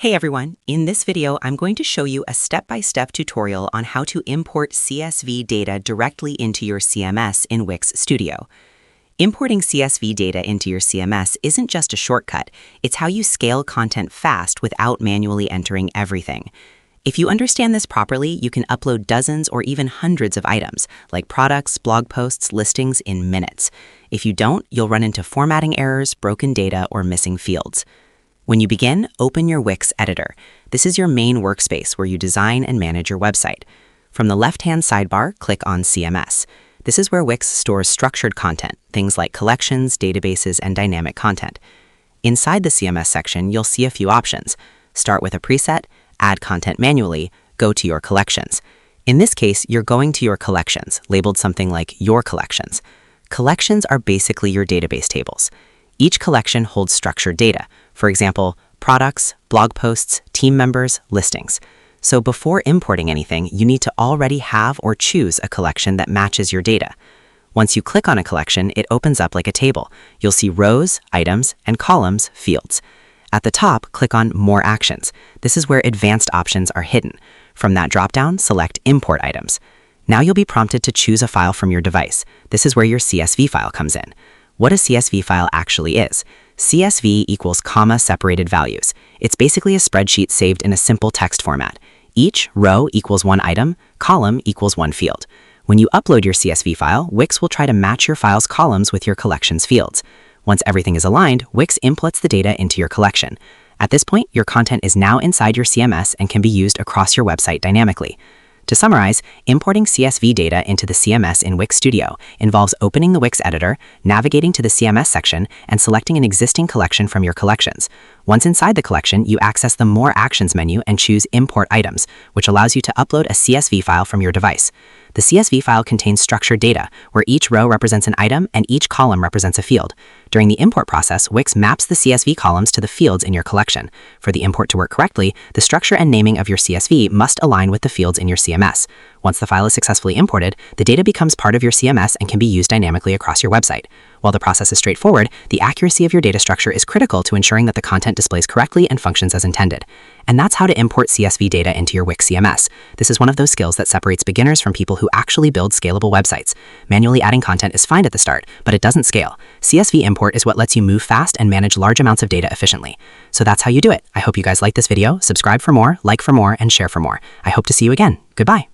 Hey everyone, in this video I'm going to show you a step-by-step tutorial on how to import CSV data directly into your CMS in Wix Studio. Importing CSV data into your CMS isn't just a shortcut, it's how you scale content fast without manually entering everything. If you understand this properly, you can upload dozens or even hundreds of items, like products, blog posts, listings, in minutes. If you don't, you'll run into formatting errors, broken data, or missing fields. When you begin, open your Wix editor. This is your main workspace where you design and manage your website. From the left-hand sidebar, click on CMS. This is where Wix stores structured content, things like collections, databases, and dynamic content. Inside the CMS section, you'll see a few options. Start with a preset, add content manually, go to your collections. In this case, you're going to your collections, labeled something like Your Collections. Collections are basically your database tables. Each collection holds structured data, for example, products, blog posts, team members, listings. So before importing anything, you need to already have or choose a collection that matches your data. Once you click on a collection, it opens up like a table. You'll see rows, items, and columns, fields. At the top, click on More Actions. This is where advanced options are hidden. From that dropdown, select Import Items. Now you'll be prompted to choose a file from your device. This is where your CSV file comes in. What a CSV file actually is. CSV equals comma-separated values. It's basically a spreadsheet saved in a simple text format. Each row equals one item, column equals one field. When you upload your CSV file, Wix will try to match your file's columns with your collection's fields. Once everything is aligned, Wix inputs the data into your collection. At this point, your content is now inside your CMS and can be used across your website dynamically. To summarize, importing CSV data into the CMS in Wix Studio involves opening the Wix editor, navigating to the CMS section, and selecting an existing collection from your collections. Once inside the collection, you access the More Actions menu and choose Import Items, which allows you to upload a CSV file from your device. The CSV file contains structured data, where each row represents an item and each column represents a field. During the import process, Wix maps the CSV columns to the fields in your collection. For the import to work correctly, the structure and naming of your CSV must align with the fields in your CMS. Once the file is successfully imported, the data becomes part of your CMS and can be used dynamically across your website. While the process is straightforward, the accuracy of your data structure is critical to ensuring that the content displays correctly and functions as intended. And that's how to import CSV data into your Wix CMS. This is one of those skills that separates beginners from people who actually build scalable websites. Manually adding content is fine at the start, but it doesn't scale. CSV import is what lets you move fast and manage large amounts of data efficiently. So that's how you do it. I hope you guys liked this video. Subscribe for more, like for more, and share for more. I hope to see you again. Goodbye.